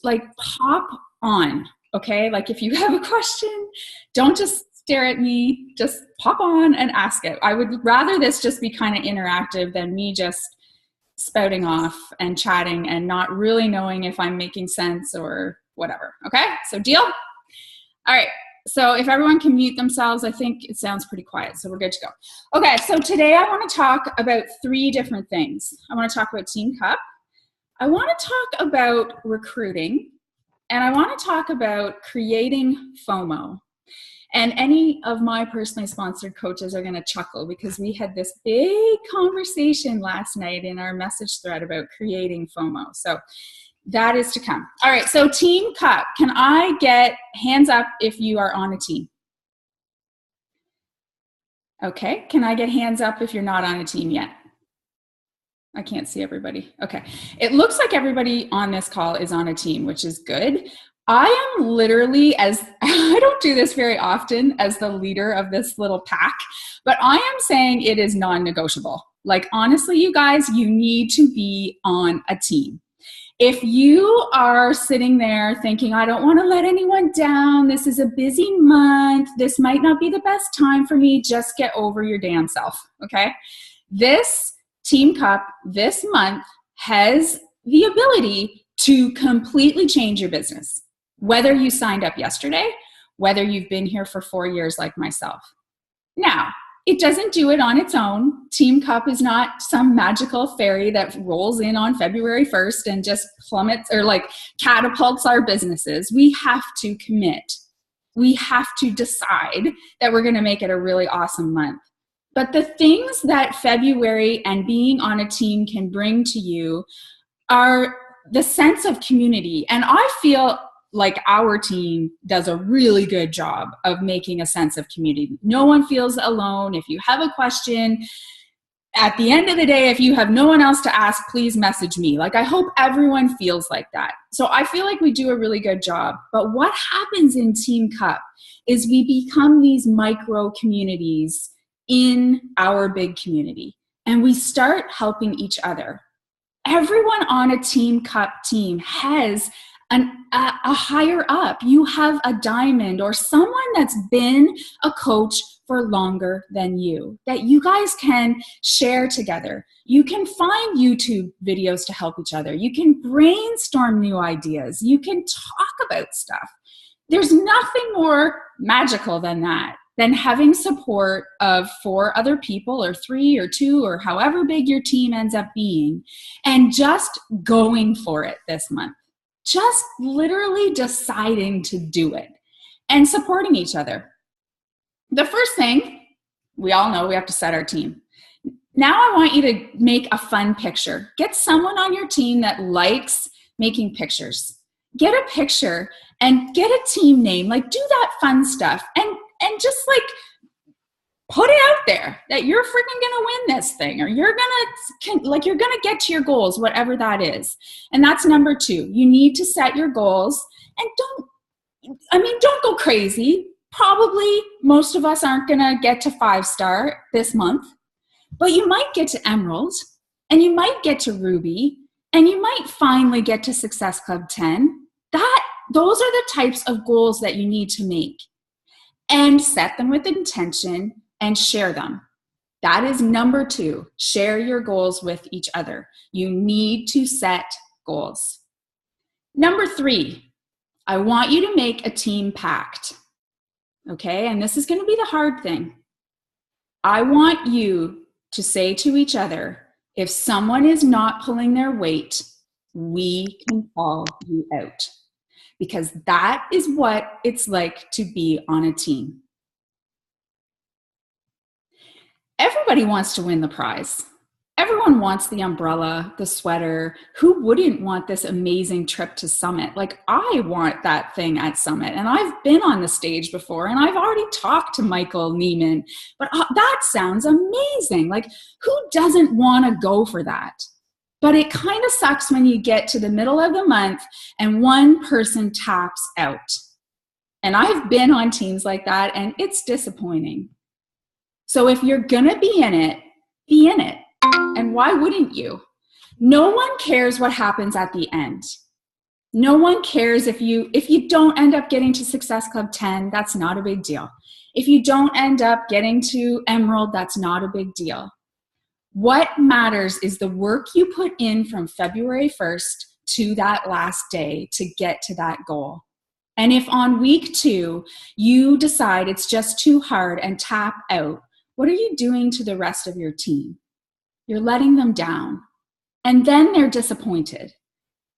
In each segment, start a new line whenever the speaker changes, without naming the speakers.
like pop on, okay? Like if you have a question, don't just stare at me, just pop on and ask it. I would rather this just be kind of interactive than me just spouting off and chatting and not really knowing if I'm making sense or whatever. Okay, so deal? All right, so if everyone can mute themselves, I think it sounds pretty quiet, so we're good to go. Okay, so today I want to talk about 3 different things. I want to talk about Team Cup, I want to talk about recruiting, and I want to talk about creating FOMO. And any of my personally sponsored coaches are going to chuckle because we had this big conversation last night in our message thread about creating FOMO. So that is to come. All right, so Team Cup, can I get hands up if you are on a team? Okay, can I get hands up if you're not on a team yet? I can't see everybody. Okay, it looks like everybody on this call is on a team, which is good. I am literally, as I don't do this very often as the leader of this little pack, but I am saying it is non-negotiable. Like honestly, you guys, you need to be on a team. If you are sitting there thinking, I don't want to let anyone down, this is a busy month, this might not be the best time for me, just get over your damn self, okay? This Team Cup this month has the ability to completely change your business. Whether you signed up yesterday, whether you've been here for 4 years like myself. Now, it doesn't do it on its own. Team Cup is not some magical fairy that rolls in on February 1st and just plummets or like catapults our businesses. We have to commit. We have to decide that we're going to make it a really awesome month. But the things that February and being on a team can bring to you are the sense of community. And I feel like our team does a really good job of making a sense of community. No one feels alone. If you have a question, at the end of the day, if you have no one else to ask, please message me. Like I hope everyone feels like that. So I feel like we do a really good job. But what happens in Team Cup is we become these micro communities in our big community. And we start helping each other. Everyone on a Team Cup team has a higher up. You have a diamond or someone that's been a coach for longer than you that you guys can share together. You can find YouTube videos to help each other. You can brainstorm new ideas. You can talk about stuff. There's nothing more magical than that, than having support of 4 other people or 3 or 2 or however big your team ends up being and just going for it this month. Just literally deciding to do it and supporting each other. The first thing, we all know we have to set our team. Now I want you to make a fun picture. Get someone on your team that likes making pictures. Get a picture and get a team name. Like do that fun stuff and just like put it out there that you're freaking gonna win this thing or you're gonna get to your goals, whatever that is. And that's number 2. You need to set your goals and don't go crazy. Probably most of us aren't gonna get to 5-star this month, but you might get to Emerald and you might get to Ruby and you might finally get to Success Club 10. Those are the types of goals that you need to make and set them with intention and share them. That is number 2. Share your goals with each other. You need to set goals. Number 3, I want you to make a team pact. Okay, and this is going to be the hard thing. I want you to say to each other, if someone is not pulling their weight, we can call you out. Because that is what it's like to be on a team. Everybody wants to win the prize. Everyone wants the umbrella, the sweater. Who wouldn't want this amazing trip to Summit? Like I want that thing at Summit and I've been on the stage before and I've already talked to Michael Neiman, but that sounds amazing. Like who doesn't want to go for that? But it kind of sucks when you get to the middle of the month and one person taps out. And I've been on teams like that and it's disappointing. So if you're gonna be in it, be in it. And why wouldn't you? No one cares what happens at the end. No one cares if you don't end up getting to Success Club 10, that's not a big deal. If you don't end up getting to Emerald, that's not a big deal. What matters is the work you put in from February 1st to that last day to get to that goal. And if on week 2 you decide it's just too hard and tap out, what are you doing to the rest of your team? You're letting them down. And then they're disappointed.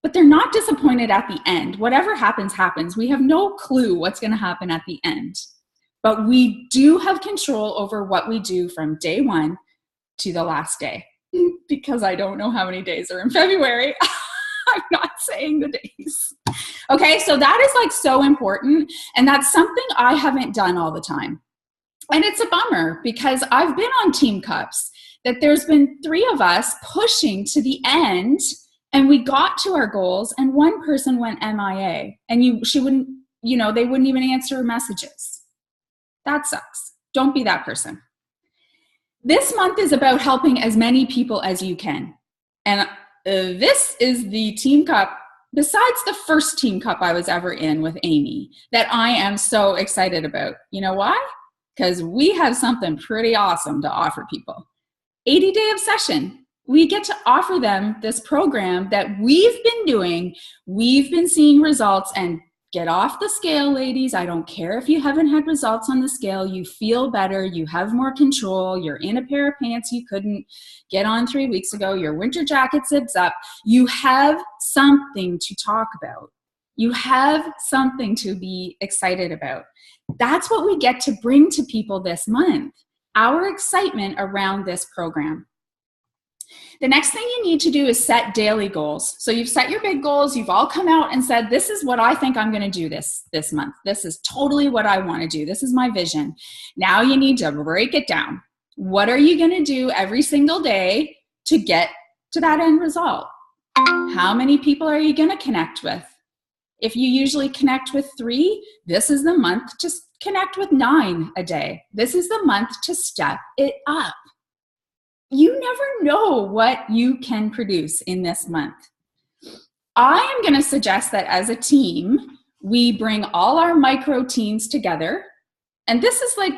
But they're not disappointed at the end. Whatever happens, happens. We have no clue what's going to happen at the end. But we do have control over what we do from day 1 to the last day. Because I don't know how many days are in February. I'm not saying the days. Okay, so that is like so important. And that's something I haven't done all the time. And it's a bummer because I've been on team cups that there's been 3 of us pushing to the end and we got to our goals and one person went MIA and they wouldn't even answer her messages. That sucks. Don't be that person. This month is about helping as many people as you can. And this is the team cup, besides the first team cup I was ever in with Amy, that I am so excited about. You know why? Because we have something pretty awesome to offer people. 80-day obsession. We get to offer them this program that we've been doing. We've been seeing results, and get off the scale, ladies. I don't care if you haven't had results on the scale. You feel better. You have more control. You're in a pair of pants you couldn't get on 3 weeks ago. Your winter jacket zips up. You have something to talk about. You have something to be excited about. That's what we get to bring to people this month, our excitement around this program. The next thing you need to do is set daily goals. So you've set your big goals. You've all come out and said, this is what I think I'm going to do this month. This is totally what I want to do. This is my vision. Now you need to break it down. What are you going to do every single day to get to that end result? How many people are you going to connect with? If you usually connect with 3, this is the month to connect with 9 a day. This is the month to step it up. You never know what you can produce in this month. I am going to suggest that as a team, we bring all our micro teams together. And this is like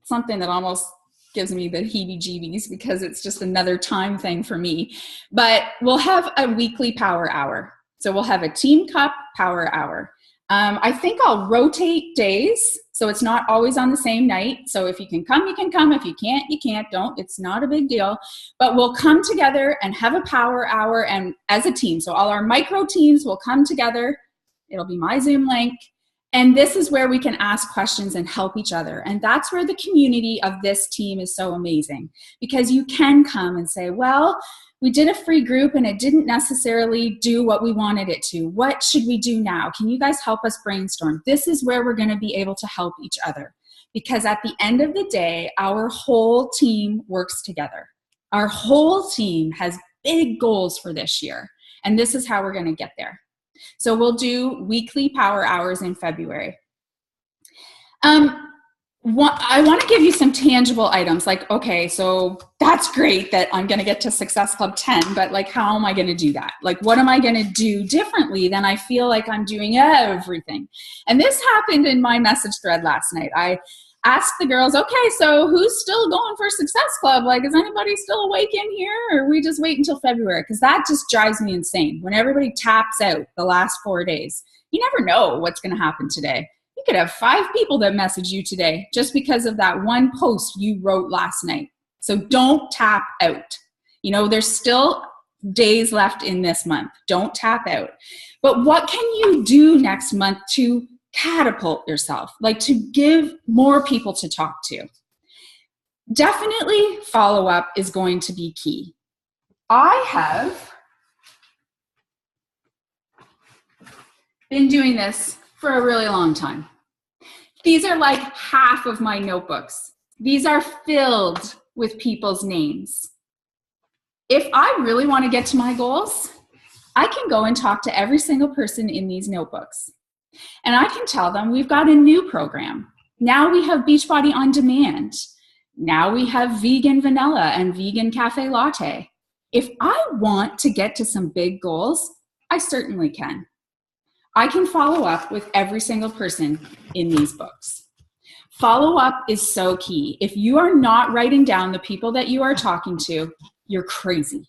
something that almost gives me the heebie-jeebies because it's just another time thing for me. But we'll have a weekly power hour. So we'll have a team cup power hour. I think I'll rotate days, so it's not always on the same night. So if you can come, you can come. If you can't, you can't. Don't. It's not a big deal. But we'll come together and have a power hour and as a team. So all our micro teams will come together. It'll be my Zoom link. And this is where we can ask questions and help each other. And that's where the community of this team is so amazing, because you can come and say, well, we did a free group and it didn't necessarily do what we wanted it to. What should we do now? Can you guys help us brainstorm? This is where we're going to be able to help each other, because at the end of the day, our whole team works together. Our whole team has big goals for this year, and this is how we're going to get there. So we'll do weekly power hours in February. I want to give you some tangible items, like, okay, so that's great that I'm going to get to Success Club 10, but like, how am I going to do that? Like, what am I going to do differently than I feel like I'm doing everything? And this happened in my message thread last night. I asked the girls, okay, so who's still going for Success Club? Like, is anybody still awake in here, or we just wait until February? Because that just drives me insane. When everybody taps out the last 4 days, you never know what's going to happen today. You could have 5 people that message you today just because of that one post you wrote last night. So don't tap out. You know, there's still days left in this month. Don't tap out. But what can you do next month to catapult yourself, like to give more people to talk to? Definitely follow-up is going to be key. I have been doing this for a really long time. These are like half of my notebooks. These are filled with people's names. If I really want to get to my goals, I can go and talk to every single person in these notebooks. And I can tell them we've got a new program. Now we have Beachbody On Demand. Now we have vegan vanilla and vegan cafe latte. If I want to get to some big goals, I certainly can. I can follow up with every single person in these books. Follow up is so key. If you are not writing down the people that you are talking to, you're crazy.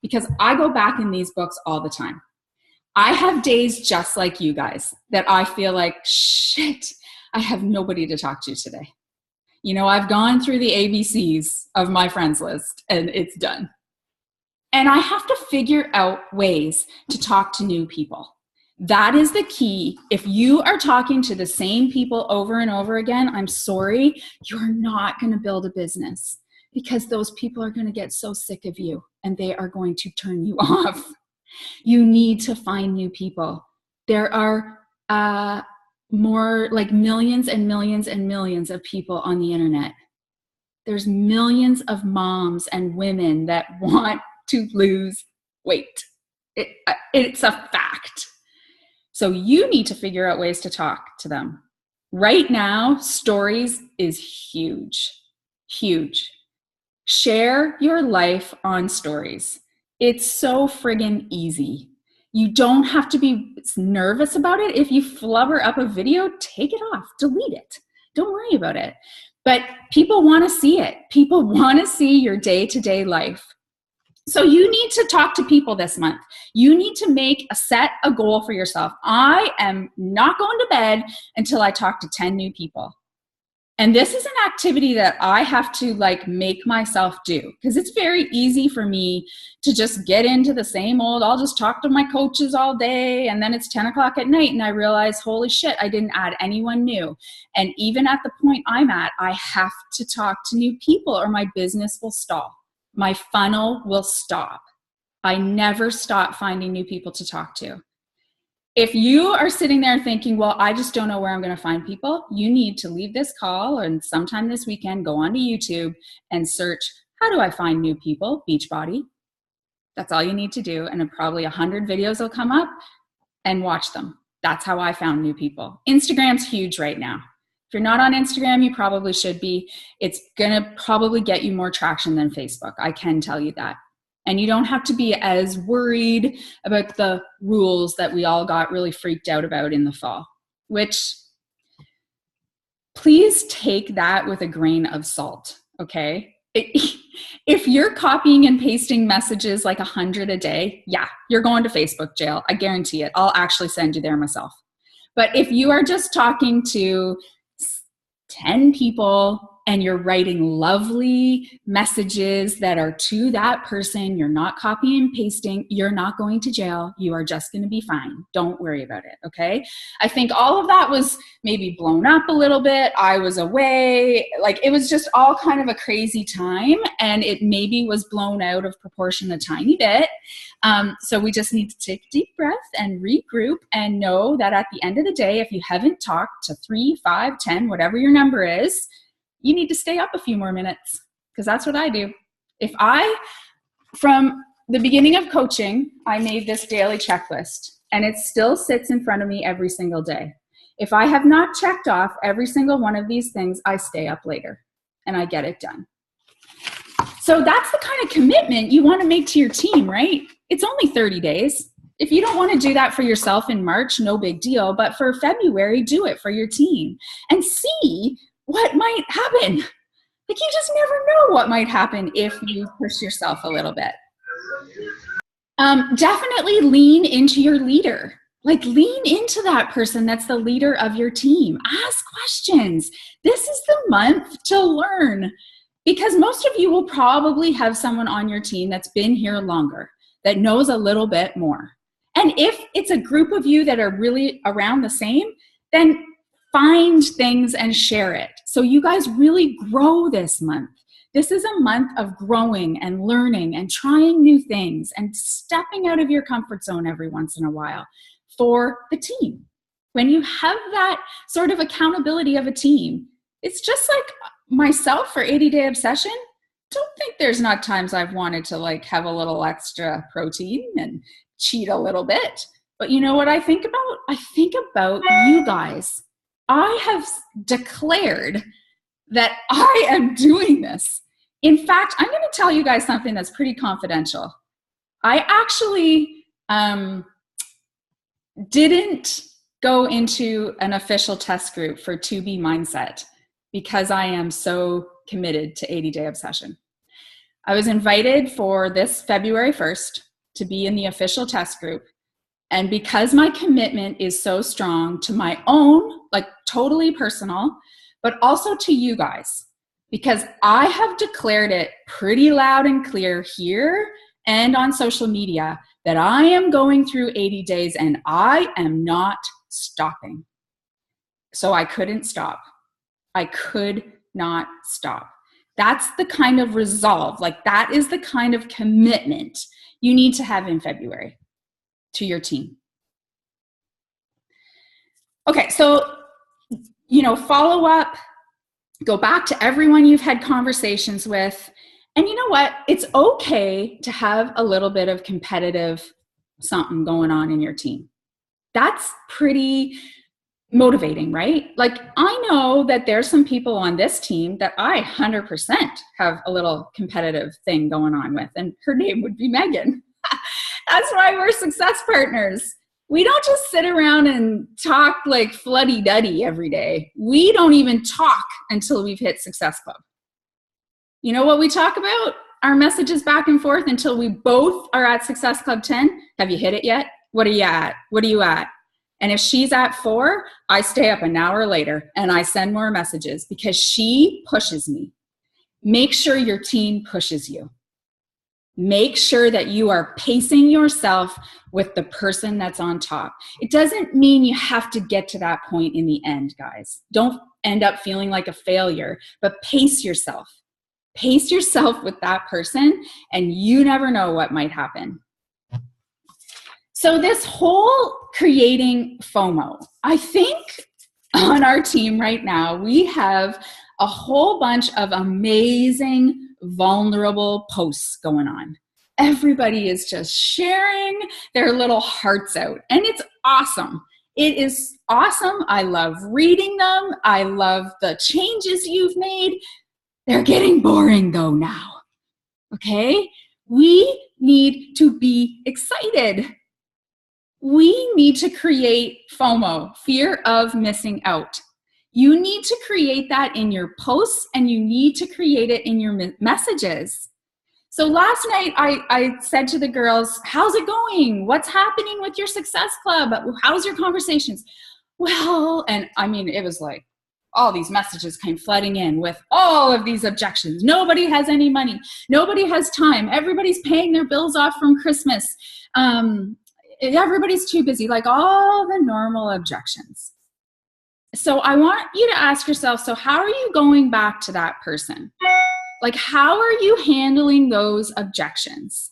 Because I go back in these books all the time. I have days just like you guys that I feel like, shit, I have nobody to talk to today. You know, I've gone through the ABCs of my friends list and it's done. And I have to figure out ways to talk to new people. That is the key. If you are talking to the same people over and over again, I'm sorry, you're not going to build a business because those people are going to get so sick of you and they are going to turn you off. You need to find new people. There are more like millions and millions and millions of people on the internet. There's millions of moms and women that want to lose weight. It's a fact. So you need to figure out ways to talk to them. Right now, stories is huge, huge. Share your life on stories. It's so friggin' easy. You don't have to be nervous about it. If you flubber up a video, take it off, delete it. Don't worry about it. But people want to see it. People want to see your day-to-day life. So you need to talk to people this month. You need to set a goal for yourself. I am not going to bed until I talk to 10 new people. And this is an activity that I have to make myself do because it's very easy for me to just get into the same old, I'll just talk to my coaches all day and then it's 10 o'clock at night and I realize, holy shit, I didn't add anyone new. And even at the point I'm at, I have to talk to new people or my business will stall. My funnel will stop. I never stop finding new people to talk to. If you are sitting there thinking, well, I just don't know where I'm going to find people, you need to leave this call and sometime this weekend, go onto YouTube and search, how do I find new people? Beachbody. That's all you need to do. And then probably 100 videos will come up and watch them. That's how I found new people. Instagram's huge right now. If you're not on Instagram, you probably should be. It's going to probably get you more traction than Facebook. I can tell you that. And you don't have to be as worried about the rules that we all got really freaked out about in the fall, which please take that with a grain of salt, okay? If you're copying and pasting messages like 100 a day, yeah, you're going to Facebook jail. I guarantee it. I'll actually send you there myself. But if you are just talking to 10 people and you're writing lovely messages that are to that person, you're not copying and pasting, you're not going to jail, you are just going to be fine. Don't worry about it, okay? I think all of that was maybe blown up a little bit. I was away. It was just all kind of a crazy time and it maybe was blown out of proportion a tiny bit. So we just need to take a deep breath and regroup and know that at the end of the day, if you haven't talked to 3, 5, 10, whatever your number is, you need to stay up a few more minutes because that's what I do. From the beginning of coaching, I made this daily checklist and it still sits in front of me every single day. If I have not checked off every single one of these things, I stay up later and I get it done. So that's the kind of commitment you want to make to your team, right? It's only 30 days. If you don't want to do that for yourself in March, no big deal. But for February, do it for your team and see what might happen. You just never know what might happen if you push yourself a little bit. Definitely lean into your leader. Lean into that person that's the leader of your team. Ask questions. This is the month to learn because most of you will probably have someone on your team that's been here longer, that knows a little bit more. And if it's a group of you that are really around the same, then find things and share it. So you guys really grow this month. This is a month of growing and learning and trying new things and stepping out of your comfort zone every once in a while for the team. When you have that sort of accountability of a team, it's just like myself for 80-Day Obsession. Don't think there's not times I've wanted to have a little extra protein and cheat a little bit. But you know what I think about? I think about you guys. I have declared that I am doing this. In fact, I'm going to tell you guys something that's pretty confidential. I actually didn't go into an official test group for 2B mindset because I am so committed to 80-day obsession. I was invited for this February 1st to be in the official test group. And because my commitment is so strong to my own, like totally personal, but also to you guys, because I have declared it pretty loud and clear here and on social media that I am going through 80 days and I am not stopping. So I couldn't stop. I could not stop. That's the kind of resolve, like that is the kind of commitment you need to have in February to your team. Okay, so, follow up, go back to everyone you've had conversations with. And you know what? It's okay to have a little bit of competitive something going on in your team. That's pretty motivating, right? Like, I know that there's some people on this team that I 100% have a little competitive thing going on with, and her name would be Megan. That's why we're success partners. We don't just sit around and talk like fluddy-duddy every day. We don't even talk until we've hit Success Club. You know what we talk about? Our messages back and forth until we both are at Success Club 10. Have you hit it yet? What are you at? What are you at? And if she's at 4, I stay up an hour later and I send more messages because she pushes me. Make sure your team pushes you. Make sure that you are pacing yourself with the person that's on top. It doesn't mean you have to get to that point in the end, guys. Don't end up feeling like a failure, but pace yourself. Pace yourself with that person, and you never know what might happen. So this whole creating FOMO, I think on our team right now, we have a whole bunch of amazing, vulnerable posts going on. Everybody is just sharing their little hearts out, and it's awesome. It is awesome. I love reading them. I love the changes you've made. They're getting boring though now, okay? We need to be excited. We need to create FOMO, fear of missing out. You need to create that in your posts, and you need to create it in your messages. So last night I said to the girls, how's it going? What's happening with your Success Club? How's your conversations? Well, and I mean, it was like all these messages came flooding in with all of these objections. Nobody has any money. Nobody has time. Everybody's paying their bills off from Christmas. Everybody's too busy, like all the normal objections. So I want you to ask yourself, so how are you going back to that person? Like, how are you handling those objections?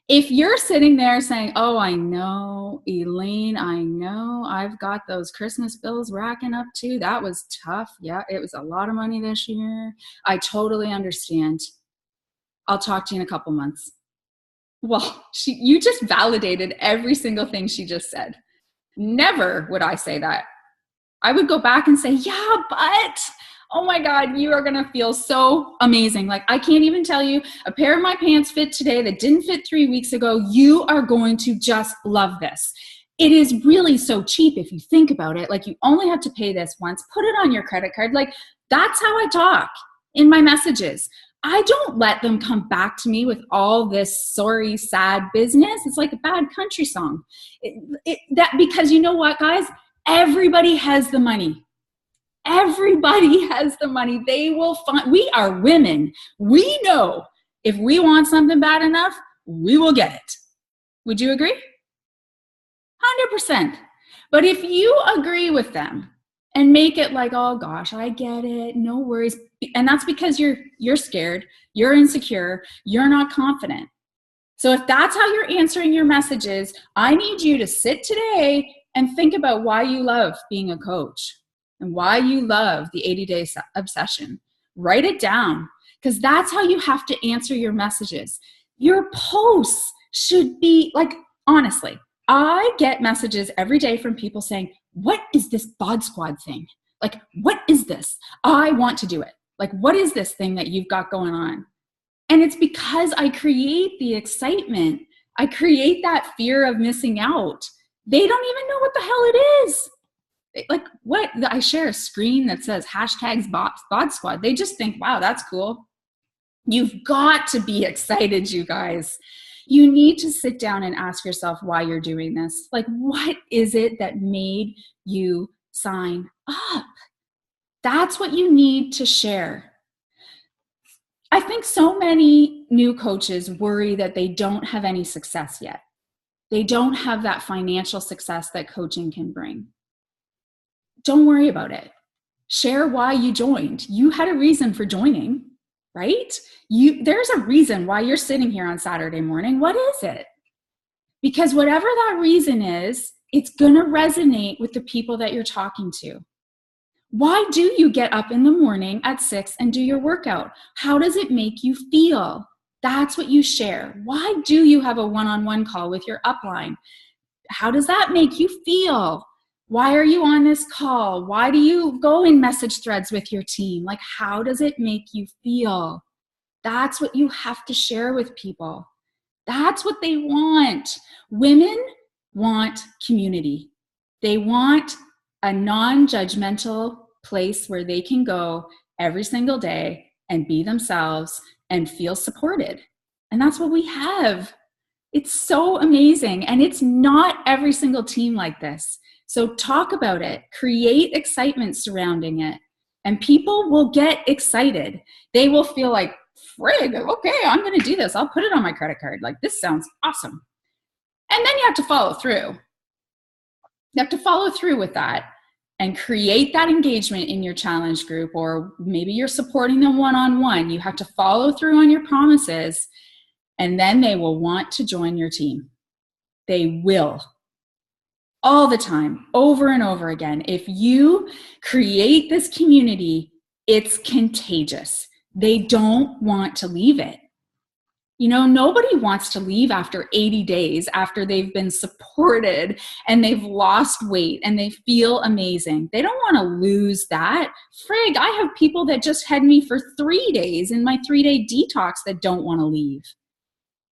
If you're sitting there saying, oh, I know, Elaine, I know, I've got those Christmas bills racking up too. That was tough. Yeah, it was a lot of money this year. I totally understand. I'll talk to you in a couple months. Well, you just validated every single thing she just said. Never would I say that. I would go back and say, yeah, but, oh my God, you are going to feel so amazing. Like, I can't even tell you, a pair of my pants fit today that didn't fit 3 weeks ago. You are going to just love this. It is really so cheap if you think about it. Like, you only have to pay this once, put it on your credit card. Like, that's how I talk in my messages. I don't let them come back to me with all this sorry, sad business. It's like a bad country song. Because you know what, guys? Everybody has the money. Everybody has the money. They will find, we are women. We know if we want something bad enough, we will get it. Would you agree? 100%. But if you agree with them and make it like, oh gosh, I get it, no worries. And that's because you're scared, you're insecure, you're not confident. So if that's how you're answering your messages, I need you to sit today and think about why you love being a coach and why you love the 80-day obsession. Write it down, because that's how you have to answer your messages. Your posts should be like, honestly, I get messages every day from people saying, what is this bod squad thing? Like, what is this? I want to do it. Like, what is this thing that you've got going on? And it's because I create the excitement. I create that fear of missing out. They don't even know what the hell it is. Like, what? I share a screen that says hashtags bod squad. They just think, wow, that's cool. You've got to be excited, you guys. You need to sit down and ask yourself why you're doing this. Like, what is it that made you sign up? That's what you need to share. I think so many new coaches worry that they don't have any success yet. They don't have that financial success that coaching can bring. Don't worry about it. Share why you joined. You had a reason for joining, right? There's a reason why you're sitting here on Saturday morning. What is it? Because whatever that reason is, it's going to resonate with the people that you're talking to. Why do you get up in the morning at 6 and do your workout? How does it make you feel? That's what you share. Why do you have a one-on-one call with your upline? How does that make you feel? Why are you on this call? Why do you go in message threads with your team? Like, how does it make you feel? That's what you have to share with people. That's what they want. Women want community. They want a non-judgmental place where they can go every single day and be themselves and feel supported. And that's what we have. It's so amazing. And it's not every single team like this. So talk about it, create excitement surrounding it, and people will get excited. They will feel like, frig, okay, I'm going to do this. I'll put it on my credit card. Like, this sounds awesome. And then you have to follow through. You have to follow through with that and create that engagement in your challenge group, or maybe you're supporting them one-on-one. You have to follow through on your promises, and then they will want to join your team. They will. All the time, over and over again. If you create this community, it's contagious. They don't want to leave it. You know, nobody wants to leave after 80 days, after they've been supported and they've lost weight and they feel amazing. They don't want to lose that. Frig, I have people that just had me for 3 days in my 3-day detox that don't want to leave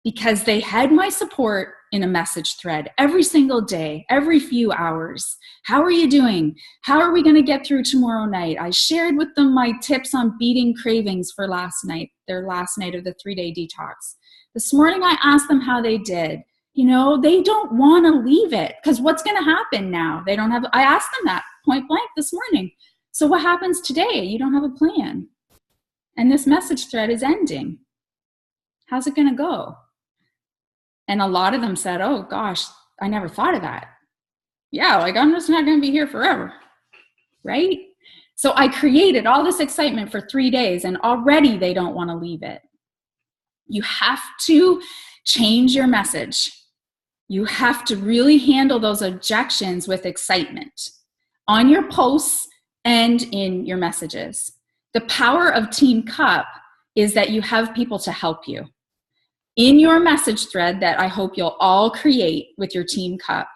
because they had my support in a message thread every single day, every few hours. How are you doing? How are we going to get through tomorrow night? I shared with them my tips on beating cravings for last night, their last night of the 3-day detox. This morning, I asked them how they did. You know, they don't want to leave it because what's going to happen now? They don't have, I asked them that point blank this morning. So what happens today? You don't have a plan. And this message thread is ending. How's it going to go? And a lot of them said, oh gosh, I never thought of that. Yeah, like I'm just not going to be here forever, right? So I created all this excitement for 3 days and already they don't want to leave it. You have to change your message. You have to really handle those objections with excitement on your posts and in your messages. The power of Team Cup is that you have people to help you. In your message thread that I hope you'll all create with your Team Cup,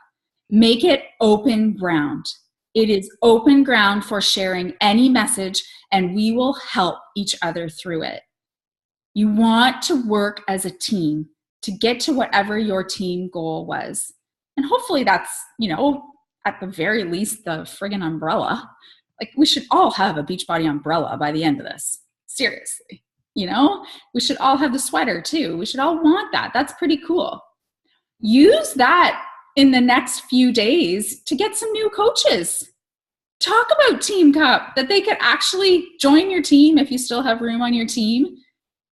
make it open ground. It is open ground for sharing any message, and we will help each other through it. You want to work as a team to get to whatever your team goal was. And hopefully that's, you know, at the very least, the friggin' umbrella. Like, we should all have a Beachbody umbrella by the end of this. Seriously. You know, we should all have the sweater too. We should all want that. That's pretty cool. Use that in the next few days to get some new coaches. Talk about Team Cup, that they could actually join your team if you still have room on your team.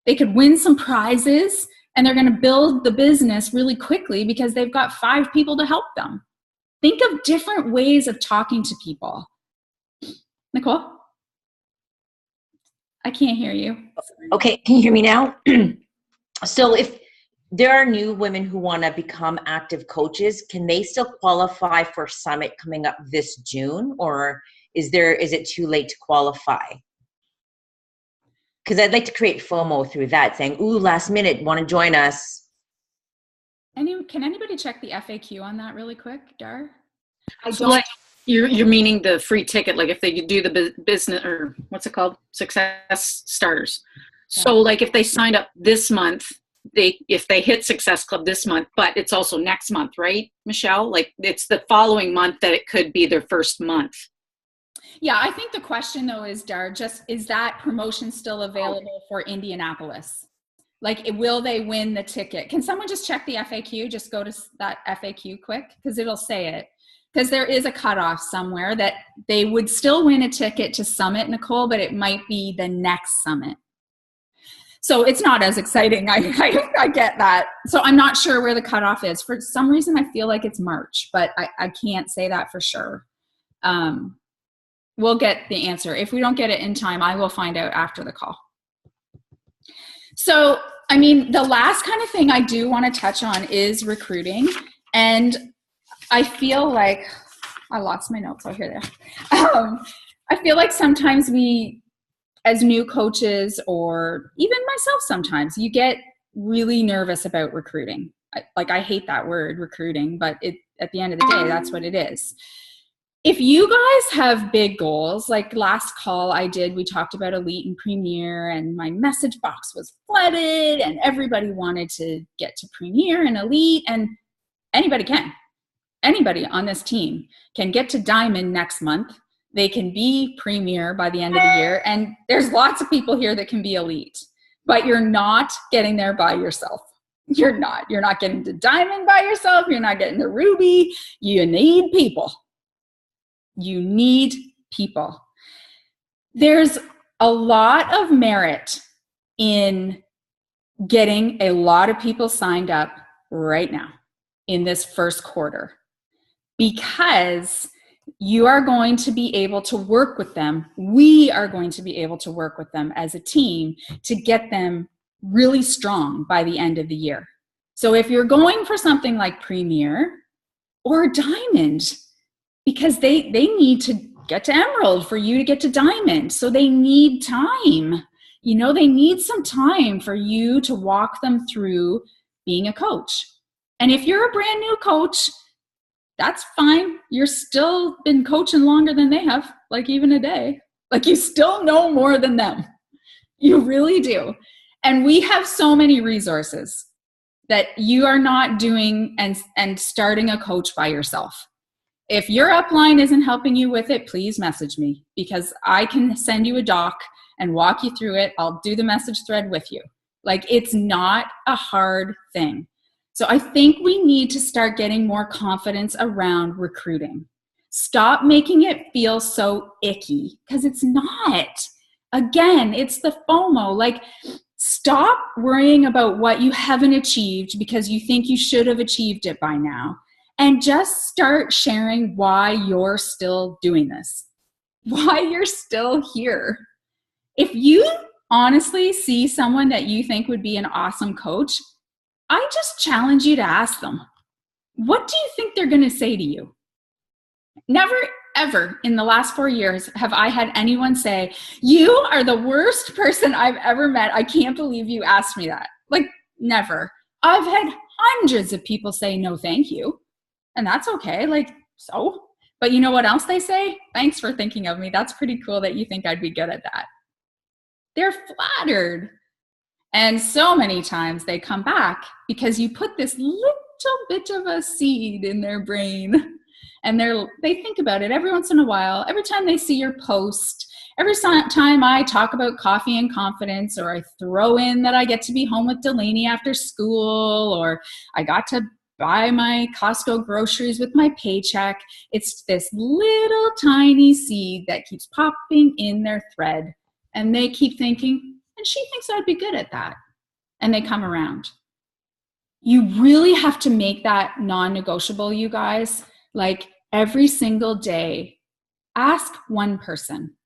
They could win some prizes and they're going to build the business really quickly because they've got 5 people to help them. Think of different ways of talking to people. Nicole? I can't hear you.
Okay, can you hear me now? So if there are new women who want to become active coaches, can they still qualify for Summit coming up this June, or is it too late to qualify? Because I'd like to create FOMO through that, saying, ooh, last minute, want to join us.
Can anybody check the FAQ on that really quick, Dar?
So like you're meaning the free ticket, like if they do the business, or what's it called? Success starters. Yeah. So like if they signed up this month if they hit Success Club this month, but it's also next month, right, Michelle? Like it's the following month that it could be their first month.
Yeah, I think the question though is, Dar, is that promotion still available for Indianapolis? Like, will they win the ticket? Can someone just check the FAQ? Just go to that FAQ quick, because it'll say it. Because there is a cutoff somewhere that they would still win a ticket to Summit, Nicole, but it might be the next Summit. So it's not as exciting. I get that. So I'm not sure where the cutoff is. For some reason, I feel like it's March, but I can't say that for sure. We'll get the answer. If we don't get it in time, I will find out after the call. So, I mean, the last kind of thing I do want to touch on is recruiting. And I feel like, I lost my notes. Oh, here they are. I feel like sometimes we, as new coaches, or even myself sometimes, you get really nervous about recruiting. I hate that word, recruiting, but at the end of the day, that's what it is. If you guys have big goals, like last call I did, we talked about Elite and Premier, and my message box was flooded and everybody wanted to get to Premier and Elite, and anybody can. Anybody on this team can get to Diamond next month. They can be Premier by the end of the year, and there's lots of people here that can be Elite, but you're not getting there by yourself. You're not getting to Diamond by yourself. You're not getting to Ruby. You need people. You need people. There's a lot of merit in getting a lot of people signed up right now in this first quarter, because you are going to be able to work with them. We are going to be able to work with them as a team to get them really strong by the end of the year. So if you're going for something like Premier or Diamond, because they need to get to Emerald for you to get to Diamond. So they need time. You know, they need some time for you to walk them through being a coach. And if you're a brand new coach, that's fine. You're still been coaching longer than they have, like even a day. Like you still know more than them. You really do. And we have so many resources that you are not doing and starting a coach by yourself. If your upline isn't helping you with it, please message me, because I can send you a doc and walk you through it. I'll do the message thread with you. Like, it's not a hard thing. So I think we need to start getting more confidence around recruiting. Stop making it feel so icky, because it's not. Again, it's the FOMO. Like, stop worrying about what you haven't achieved because you think you should have achieved it by now. And just start sharing why you're still doing this, why you're still here. If you honestly see someone that you think would be an awesome coach, I just challenge you to ask them, what do you think they're going to say to you? Never, ever in the last 4 years have I had anyone say, you are the worst person I've ever met. I can't believe you asked me that. Like, never. I've had hundreds of people say, no, thank you. And that's okay. Like, so, but you know what else they say? Thanks for thinking of me. That's pretty cool that you think I'd be good at that. They're flattered. And so many times they come back because you put this little bit of a seed in their brain, and they think about it every once in a while. Every time they see your post, every time I talk about coffee and confidence, or I throw in that I get to be home with Delaney after school, or I got to buy my Costco groceries with my paycheck, it's this little tiny seed that keeps popping in their thread. And they keep thinking, and she thinks I'd be good at that. And they come around. You really have to make that non-negotiable, you guys. Like, every single day, ask one person.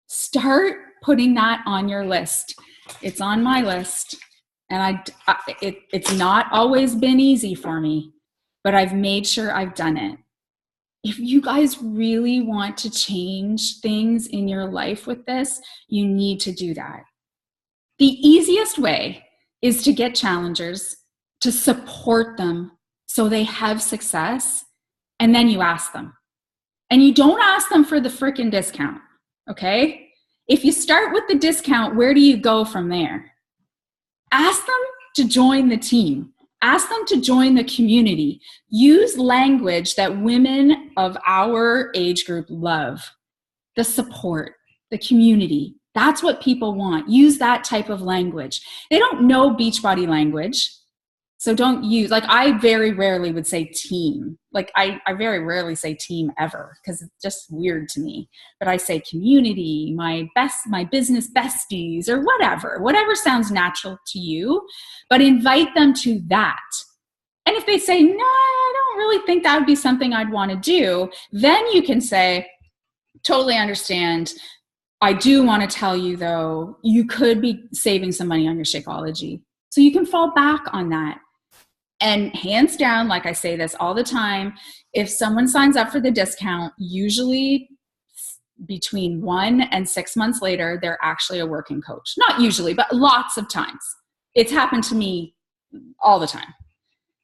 Start putting that on your list. It's on my list. And it's not always been easy for me, but I've made sure I've done it. If you guys really want to change things in your life with this, you need to do that. The easiest way is to get challengers, to support them so they have success, and then you ask them. And you don't ask them for the freaking discount, okay? If you start with the discount, where do you go from there? Ask them to join the team. Ask them to join the community. Use language that women of our age group love. The support, the community. That's what people want. Use that type of language. They don't know Beachbody language. So don't use, like, I very rarely would say team. Like I very rarely say team ever, because it's just weird to me. But I say community, my business besties, or whatever sounds natural to you, but invite them to that. And if they say, no, I don't really think that would be something I'd want to do, then you can say, totally understand. I do want to tell you though, you could be saving some money on your Shakeology. So you can fall back on that. And hands down, like I say this all the time, if someone signs up for the discount, usually between 1 and 6 months later, they're actually a working coach. Not usually, but lots of times. It's happened to me all the time.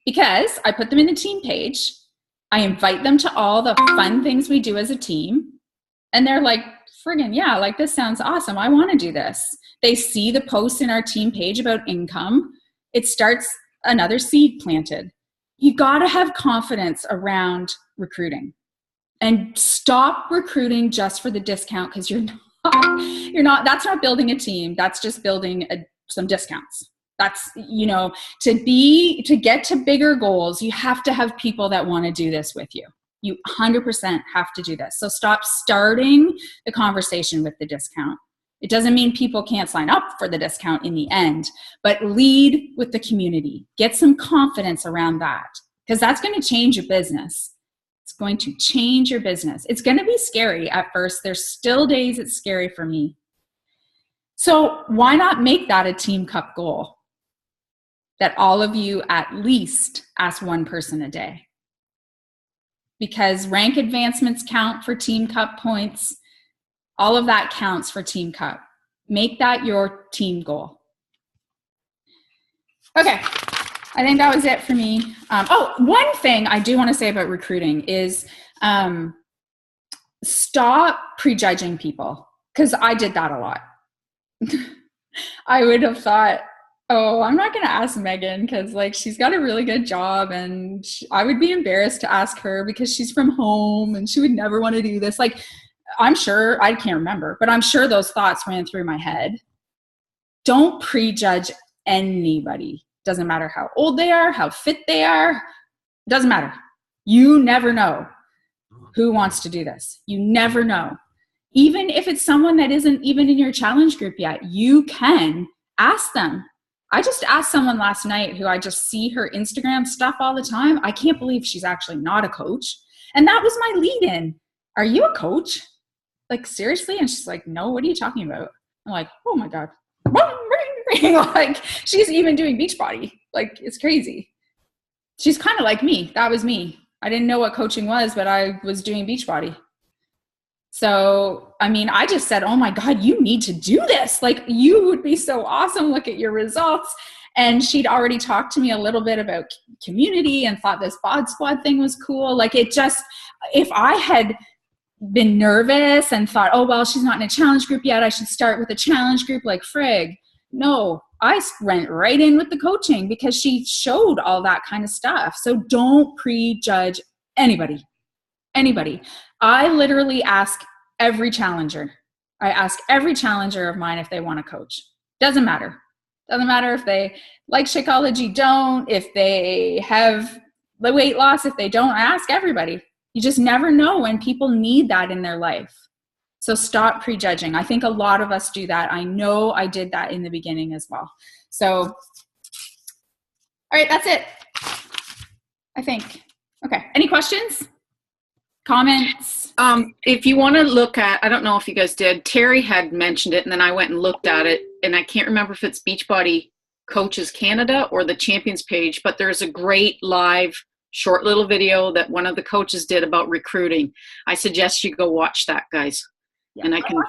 Because I put them in the team page, I invite them to all the fun things we do as a team, and they're like, friggin' yeah, like this sounds awesome. I want to do this. They see the post in our team page about income. It starts another seed planted. You got to have confidence around recruiting, and stop recruiting just for the discount, because that's not building a team. That's just building some discounts. That's, to get to bigger goals, you have to have people that want to do this with you. You 100% have to do this. So stop starting the conversation with the discount. It doesn't mean people can't sign up for the discount in the end, but lead with the community. Get some confidence around that, because that's going to change your business. It's going to change your business. It's going to be scary at first. There's still days it's scary for me. So why not make that a Team Cup goal? That all of you at least ask one person a day. Because rank advancements count for Team Cup points. All of that counts for Team Cup. Make that your team goal. Okay, I think that was it for me. One thing I do want to say about recruiting is stop prejudging people, because I did that a lot. I would have thought, oh, I'm not going to ask Megan because she's got a really good job, and I would be embarrassed to ask her because she's from home and she would never want to do this. I'm sure, I can't remember, but I'm sure those thoughts ran through my head. Don't prejudge anybody. Doesn't matter how old they are, how fit they are. Doesn't matter. You never know who wants to do this. You never know. Even if it's someone that isn't even in your challenge group yet, you can ask them. I just asked someone last night who I just see her Instagram stuff all the time. I can't believe she's actually not a coach. And that was my lead in. Are you a coach? Seriously? And she's like, no, what are you talking about? I'm like, oh my God. She's even doing Beachbody. It's crazy. She's kind of like me. That was me. I didn't know what coaching was, but I was doing Beachbody. So, I just said, oh my God, you need to do this. You would be so awesome. Look at your results. And she'd already talked to me a little bit about community and thought this bod squad thing was cool. If I had been nervous and thought, oh, well, she's not in a challenge group yet, I should start with a challenge group, frig. No, I went right in with the coaching because she showed all that kind of stuff. So don't prejudge anybody. I literally ask every challenger. I ask every challenger of mine if they want to coach. Doesn't matter. Doesn't matter if they like Shakeology, don't, if they have the weight loss, if they don't. I ask everybody. You just never know when people need that in their life. So stop prejudging. I think a lot of us do that. I know I did that in the beginning as well. So, all right, that's it, I think. Okay, any questions? Comments?
If you want to look at, I don't know if you guys did, Terry had mentioned it, and then I went and looked at it, and I can't remember if it's Beachbody Coaches Canada or the Champions page, but there's a great live short little video that one of the coaches did about recruiting. I suggest you go watch that, guys. Yeah, and I can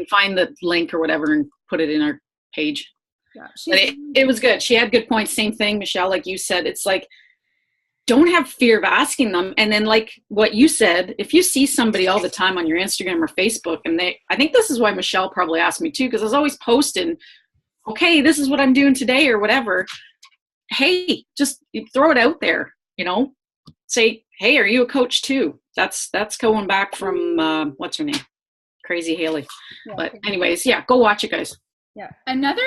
find the link or whatever and put it in our page. Yeah, but it was good. She had good points. Same thing, Michelle, like you said, it's don't have fear of asking them. And then what you said, if you see somebody all the time on your Instagram or Facebook, and I think this is why Michelle probably asked me too, because I was always posting, okay, this is what I'm doing today or whatever. Hey, just throw it out there, say, hey, are you a coach too? That's going back from, what's her name? Crazy Haley.
Yeah,
but anyways, yeah, go watch it, guys.
Yeah. Another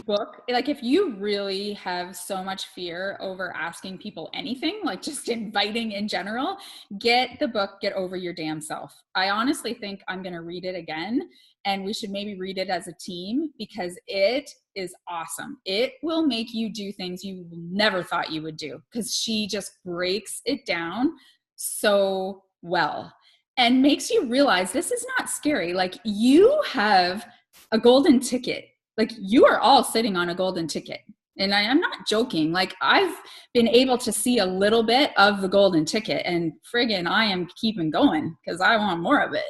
book, like if you really have so much fear over asking people anything, like just inviting in general, get the book, Get Over Your Damn Self. I honestly think I'm going to read it again, and we should maybe read it as a team because it is awesome. It will make you do things you never thought you would do because she just breaks it down so well and makes you realize this is not scary. Like you have a golden ticket. Like you are all sitting on a golden ticket. And I'm not joking. Like I've been able to see a little bit of the golden ticket and friggin' I am keeping going because I want more of it.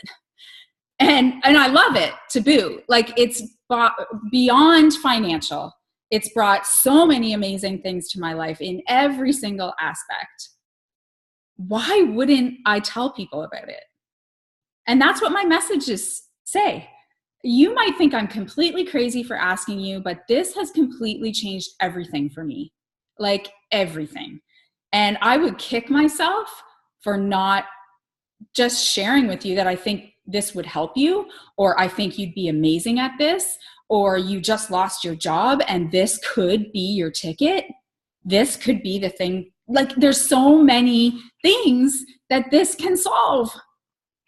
And I love it to boot. Like it's beyond financial. It's brought so many amazing things to my life in every single aspect. Why wouldn't I tell people about it? And that's what my messages say. You might think I'm completely crazy for asking you, but this has completely changed everything for me. Like everything. And I would kick myself for not just sharing with you that I think this would help you, or I think you'd be amazing at this, or you just lost your job and this could be your ticket. This could be the thing. Like there's so many things that this can solve.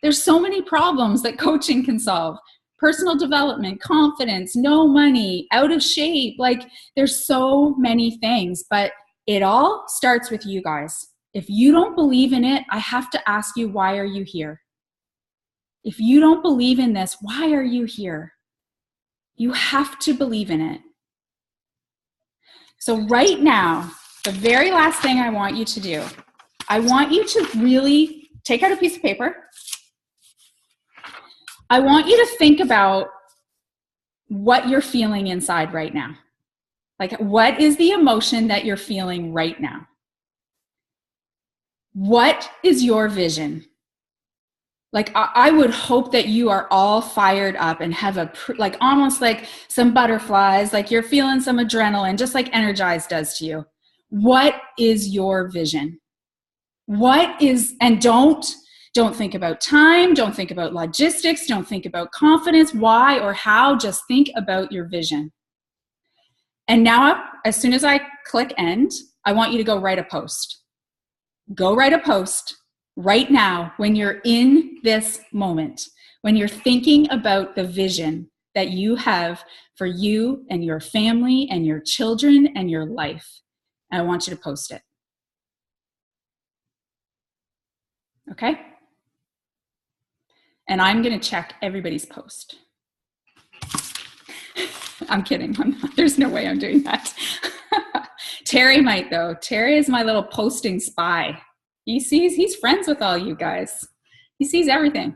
There's so many problems that coaching can solve. Personal development, confidence, no money, out of shape. Like there's so many things, but it all starts with you guys. If you don't believe in it, I have to ask you, why are you here? If you don't believe in this, why are you here? You have to believe in it. So right now, the very last thing I want you to do, I want you to really take out a piece of paper. I want you to think about what you're feeling inside right now. Like, what is the emotion that you're feeling right now? What is your vision? Like, I would hope that you are all fired up and have like almost like some butterflies, like you're feeling some adrenaline, just like Energize does to you. What is your vision? And don't think about time. Don't think about logistics. Don't think about confidence, why or how. Just think about your vision. And now, as soon as I click end, I want you to go write a post. Go write a post right now when you're in this moment, when you're thinking about the vision that you have for you and your family and your children and your life. And I want you to post it. Okay? And I'm going to check everybody's post. I'm kidding. There's no way I'm doing that. Terry might, though. Terry is my little posting spy. He's friends with all you guys. He sees everything.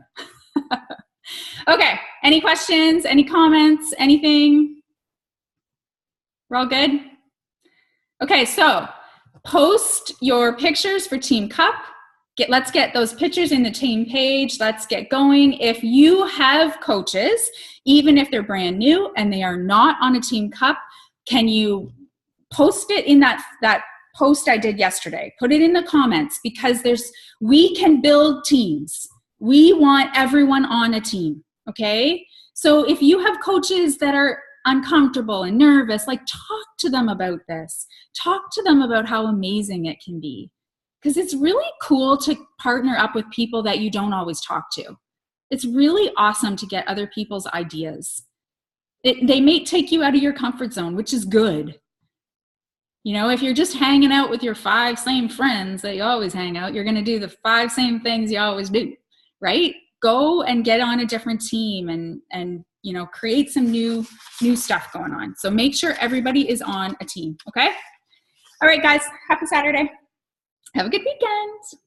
Okay. Any questions? Any comments? Anything? We're all good? Okay. So post your pictures for Team Cup. Let's get those pictures in the team page. Let's get going. If you have coaches, even if they're brand new and they are not on a Team Cup, can you post it in that post I did yesterday? Put it in the comments because we can build teams. We want everyone on a team, okay? So if you have coaches that are uncomfortable and nervous, like talk to them about this. Talk to them about how amazing it can be. Because it's really cool to partner up with people that you don't always talk to. It's really awesome to get other people's ideas. They may take you out of your comfort zone, which is good. You know, if you're just hanging out with your 5 same friends that you always hang out, you're going to do the 5 same things you always do, right? Go and get on a different team and you know, create some new stuff going on. So make sure everybody is on a team, okay? All right, guys, happy Saturday. Have a good weekend.